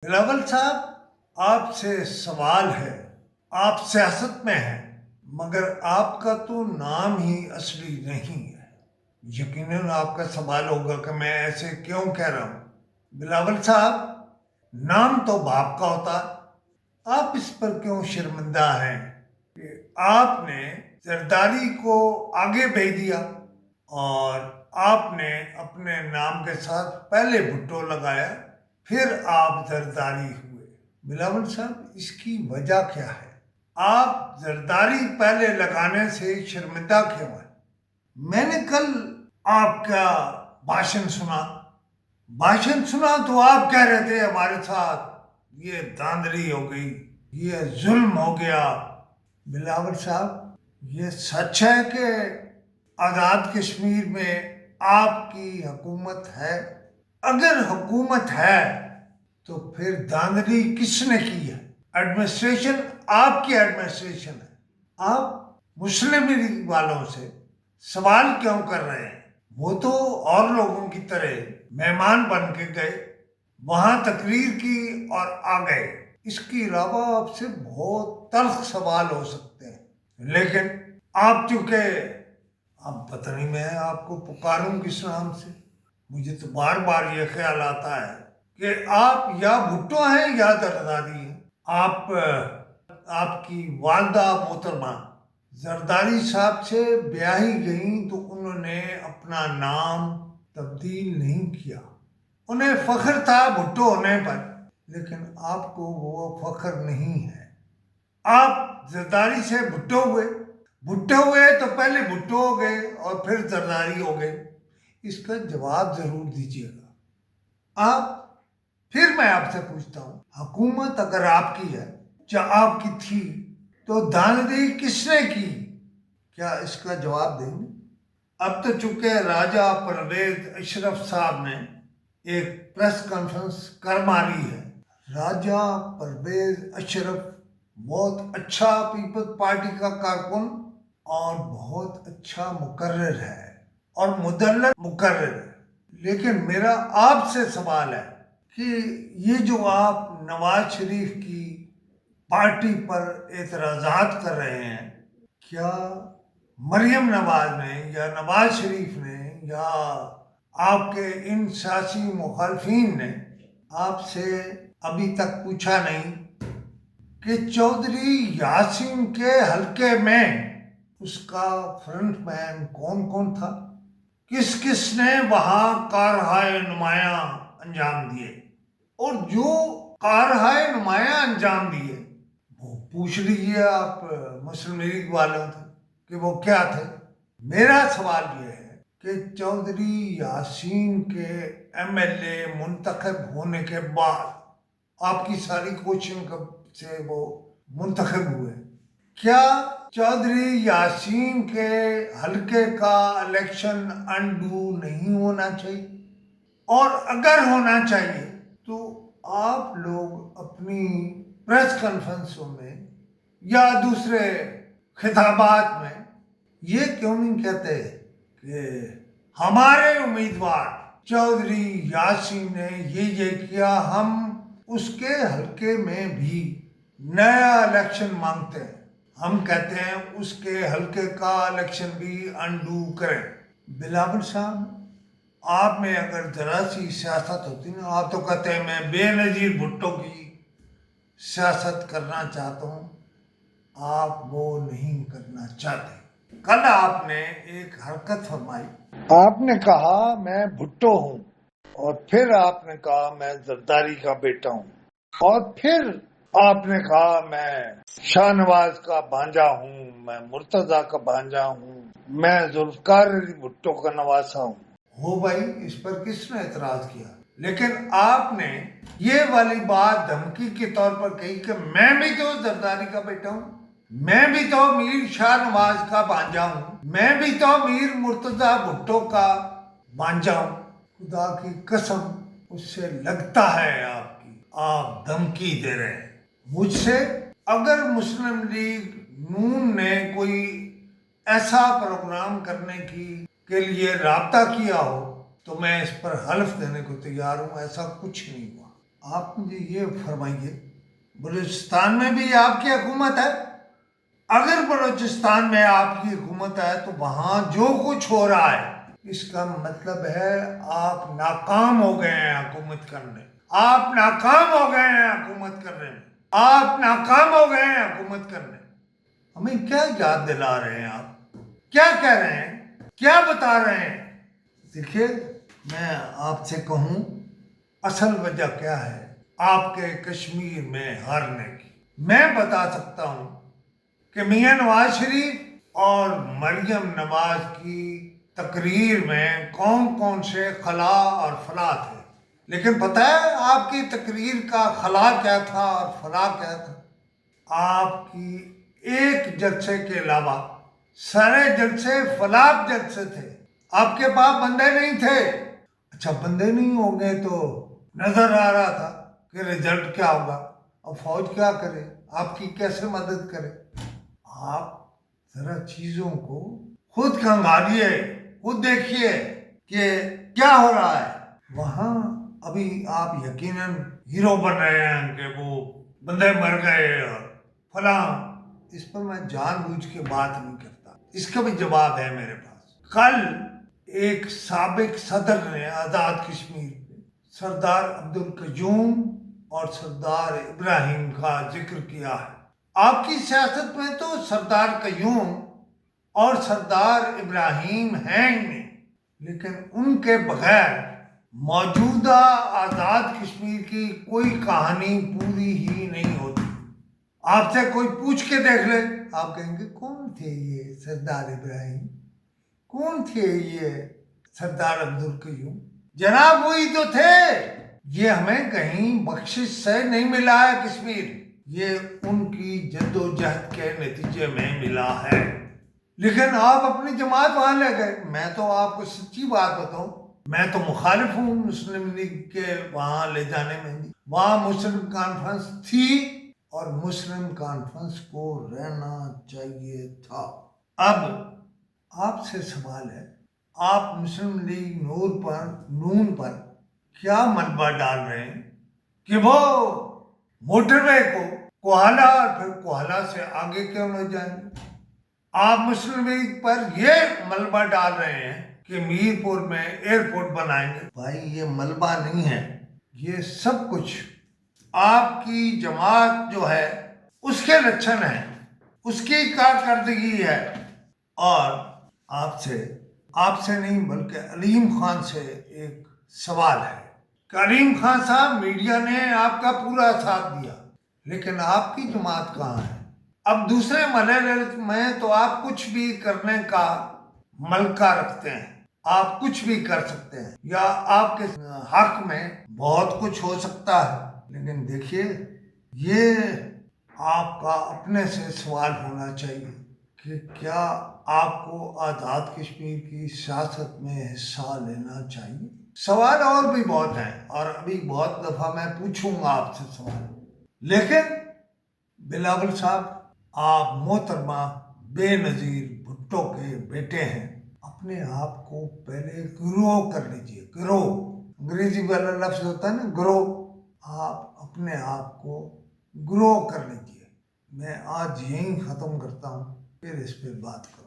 بلاول صاحب، آپ سے سوال ہے۔ آپ سیاست میں ہیں مگر آپ کا تو نام ہی اصلی نہیں ہے۔ یقیناً آپ کا سوال ہوگا کہ میں ایسے کیوں کہہ رہا ہوں۔ بلاول صاحب، نام تو باپ کا ہوتا، آپ اس پر کیوں شرمندہ ہیں کہ آپ نے زرداری کو آگے بھیج دیا اور آپ نے اپنے نام کے ساتھ پہلے بھٹو لگایا، پھر آپ زرداری ہوئے۔ بلاول صاحب، اس کی وجہ کیا ہے؟ آپ زرداری پہلے لگانے سے شرمندہ کیوں ہیں؟ میں نے کل آپ کا بھاشن سنا تو آپ کہہ رہے تھے ہمارے ساتھ یہ دھاندلی ہو گئی، یہ ظلم ہو گیا۔ بلاول صاحب، یہ سچ ہے کہ آزاد کشمیر میں آپ کی حکومت ہے؟ اگر حکومت ہے تو پھر دھاندلی کس نے کی ہے؟ ایڈمنسٹریشن آپ کی ایڈمنسٹریشن ہے۔ آپ مسلم لیگ والوں سے سوال کیوں کر رہے ہیں؟ وہ تو اور لوگوں کی طرح مہمان بن کے گئے، وہاں تقریر کی اور آ گئے۔ اس کے علاوہ آپ سے بہت تلخ سوال ہو سکتے ہیں، لیکن آپ چونکہ اب پتہ نہیں میں آپ کو پکاروں کس نام سے۔ مجھے تو بار بار یہ خیال آتا ہے کہ آپ یا بھٹو ہیں یا زرداری ہیں۔ آپ کی والدہ محترمہ زرداری صاحب سے بیاہی گئیں تو انہوں نے اپنا نام تبدیل نہیں کیا۔ انہیں فخر تھا بھٹو ہونے پر، لیکن آپ کو وہ فخر نہیں ہے۔ آپ زرداری سے بھٹو ہوئے تو پہلے بھٹو ہو گئے اور پھر زرداری ہو گئے۔ اس کا جواب ضرور دیجیے گا۔ پھر میں آپ سے پوچھتا ہوں، حکومت اگر آپ کی ہے یا آپ کی تھی تو دھاندلی کس نے کی؟ کیا اس کا جواب دیں گے؟ اب تو چونکہ راجہ پرویز اشرف صاحب نے ایک پریس کانفرنس کر ماری ہے۔ راجہ پرویز اشرف بہت اچھا پیپلز پارٹی کا کارکن اور بہت اچھا مقرر ہے اور مدلل مقرر ہے، لیکن میرا آپ سے سوال ہے کہ یہ جو آپ نواز شریف کی پارٹی پر اعتراضات کر رہے ہیں، کیا مریم نواز نے یا نواز شریف نے یا آپ کے ان سیاسی مخالفین نے آپ سے ابھی تک پوچھا نہیں کہ چودھری یاسین کے حلقے میں اس کا فرنٹ مین کون کون تھا؟ کس کس نے وہاں کارہائے نمایاں انجام دیے؟ اور جو کارہائے نمایاں انجام دیے وہ پوچھ لیجیے آپ مسلم لیگ والوں سے کہ وہ کیا تھے۔ میرا سوال یہ ہے کہ چودھری یاسین کے ایم ایل اے منتخب ہونے کے بعد آپ کی ساری کوششوں سے وہ منتخب ہوئے، کیا چودھری یاسین کے حلقے کا الیکشن انڈو نہیں ہونا چاہیے؟ اور اگر ہونا چاہیے تو آپ لوگ اپنی پریس کانفرنسوں میں یا دوسرے خطابات میں یہ کیوں نہیں کہتے کہ ہمارے امیدوار چودھری یاسین نے یہ کیا، ہم اس کے حلقے میں بھی نیا الیکشن مانگتے ہیں، ہم کہتے ہیں اس کے حلقے کا الیکشن بھی انڈو کریں۔ بلاول صاحب، آپ میں اگر ذرا سی سیاست ہوتی نا، آپ تو کہتے ہیں میں بے نظیر بھٹو کی سیاست کرنا چاہتا ہوں، آپ وہ نہیں کرنا چاہتے۔ کل آپ نے ایک حرکت فرمائی، آپ نے کہا میں بھٹو ہوں، اور پھر آپ نے کہا میں زرداری کا بیٹا ہوں، اور پھر آپ نے کہا میں شاہ نواز کا بھانجا ہوں، میں مرتضیٰ کا بھانجا ہوں، میں ذوالفقار علی بھٹو کا نواسا ہوں۔ ہو بھائی، اس پر کس نے اعتراض کیا؟ لیکن آپ نے یہ والی بات دھمکی کے طور پر کہی کہ میں بھی تو زرداری کا بیٹا ہوں، میں بھی تو میر شاہ نواز کا بھانجا ہوں، میں بھی تو میر مرتضیٰ بھٹو کا بھانجا ہوں۔ خدا کی قسم، اس سے لگتا ہے آپ دھمکی دے رہے ہیں مجھ سے۔ اگر مسلم لیگ نون نے کوئی ایسا پروگرام کرنے کے لیے رابطہ کیا ہو تو میں اس پر حلف دینے کو تیار ہوں، ایسا کچھ نہیں ہوا۔ آپ مجھے یہ فرمائیے، بلوچستان میں بھی آپ کی حکومت ہے؟ اگر بلوچستان میں آپ کی حکومت ہے تو وہاں جو کچھ ہو رہا ہے اس کا مطلب ہے آپ ناکام ہو گئے ہیں حکومت کرنے، آپ ناکام ہو گئے ہیں حکومت کرنے میں، آپ ناکام ہو گئے ہیں حکومت کرنے۔ ہمیں کیا یاد دلا رہے ہیں آپ؟ کیا کہہ رہے ہیں؟ کیا بتا رہے ہیں؟ دیکھیے، میں آپ سے کہوں اصل وجہ کیا ہے آپ کے کشمیر میں ہارنے کی؟ میں بتا سکتا ہوں کہ میاں نواز شریف اور مریم نواز کی تقریر میں کون کون سے خلا اور فلا تھے، لیکن پتہ ہے آپ کی تقریر کا خلا کیا تھا اور فلا کیا تھا؟ آپ کی ایک جلسے کے علاوہ سارے جلسے فلاح جلسے تھے، آپ کے پاس بندے نہیں تھے۔ اچھا، بندے نہیں ہوں گے تو نظر آ رہا تھا کہ رزلٹ کیا ہوگا، اب فوج کیا کرے، آپ کی کیسے مدد کرے؟ آپ ذرا چیزوں کو خود کھنگالیے، خود دیکھیے کہ کیا ہو رہا ہے وہاں۔ ابھی آپ یقیناً ہیرو بن رہے ہیں کہ وہ بندے مر گئے اور فلاں، اس پر میں جان بوجھ کے بات نہیں کرتا، اس کا بھی جواب ہے میرے پاس۔ کل ایک سابق صدر نے آزاد کشمیر میں سردار عبدالقیوم اور سردار ابراہیم کا ذکر کیا ہے۔ آپ کی سیاست میں تو سردار قیوم اور سردار ابراہیم ہیں ہی نہیں، لیکن ان کے بغیر موجودہ آزاد کشمیر کی کوئی کہانی پوری ہی نہیں ہوتی۔ آپ سے کوئی پوچھ کے دیکھ لے، آپ کہیں گے کون تھے یہ سردار ابراہیم، کون تھے یہ سردار عبدالقیوم؟ جناب وہی تو تھے۔ یہ ہمیں کہیں بخشش سے نہیں ملا ہے کشمیر، یہ ان کی جد و جہد کے نتیجے میں ملا ہے۔ لیکن آپ اپنی جماعت وہاں لے گئے۔ میں تو آپ کو سچی بات بتاؤں، میں تو مخالف ہوں مسلم لیگ کے وہاں لے جانے میں۔ وہاں مسلم کانفرنس تھی اور مسلم کانفرنس کو رہنا چاہیے تھا۔ اب آپ سے سوال ہے، آپ مسلم لیگ نون پر کیا ملبہ ڈال رہے ہیں کہ وہ موٹر وے کو کوہالہ اور پھر کوہالہ سے آگے کیوں نہ جائیں؟ آپ مسلم لیگ پر یہ ملبہ ڈال رہے ہیں کہ میرپور میں ایئرپورٹ بنائیں گے۔ بھائی یہ ملبہ نہیں ہے، یہ سب کچھ آپ کی جماعت جو ہے اس کے لچھن ہیں، اس کی کارکردگی ہے۔ اور آپ سے نہیں بلکہ علیم خان سے ایک سوال ہے کہ علیم خان صاحب، میڈیا نے آپ کا پورا ساتھ دیا لیکن آپ کی جماعت کہاں ہے؟ اب دوسرے مرحلے میں تو آپ کچھ بھی کرنے کا ملکہ رکھتے ہیں، آپ کچھ بھی کر سکتے ہیں یا آپ کے حق میں بہت کچھ ہو سکتا ہے، لیکن دیکھیے یہ آپ کا اپنے سے سوال ہونا چاہیے کہ کیا آپ کو آزاد کشمیر کی سیاست میں حصہ لینا چاہیے؟ سوال اور بھی بہت ہیں اور ابھی بہت دفعہ میں پوچھوں گا آپ سے سوال، لیکن بلاول صاحب، آپ محترمہ بے نظیر بھٹو کے بیٹے ہیں، اپنے آپ کو پہلے گرو کر لیجئے۔ گرو انگریزی والا لفظ ہوتا ہے نا، گرو۔ آپ اپنے آپ کو گرو کر لیجئے۔ میں آج یہیں ختم کرتا ہوں، پھر اس پہ بات کروں۔